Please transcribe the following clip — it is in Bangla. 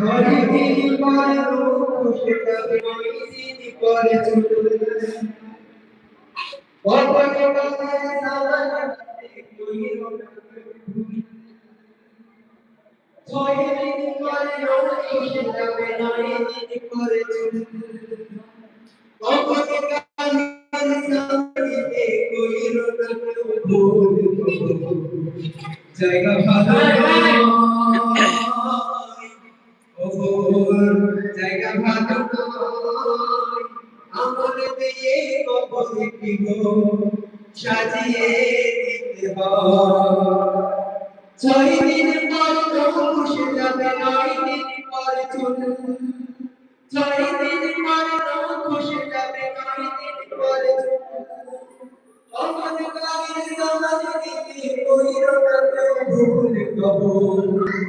হরিদিন পরে খুশি যাবে দিন পরে চলে বর্তমানে কাছে সালাতে কইরো ছয় দিন পরে খুশি যাবে দিন পরে চলে বর্তমানে কাছে সালাতে কইরো ভুল জায়গা ভালো জায়গা ভালো আমল দিয়ে কবরে গো সাজিয়ে দিতে হয় ছয় দিন পর খুশি যাবে নয় দিন পর চুল ছয় দিন পর খুশি যাবে নয় দিন পর অমন কাহিনী সমাজ দিতে কইরো না ভুল কবর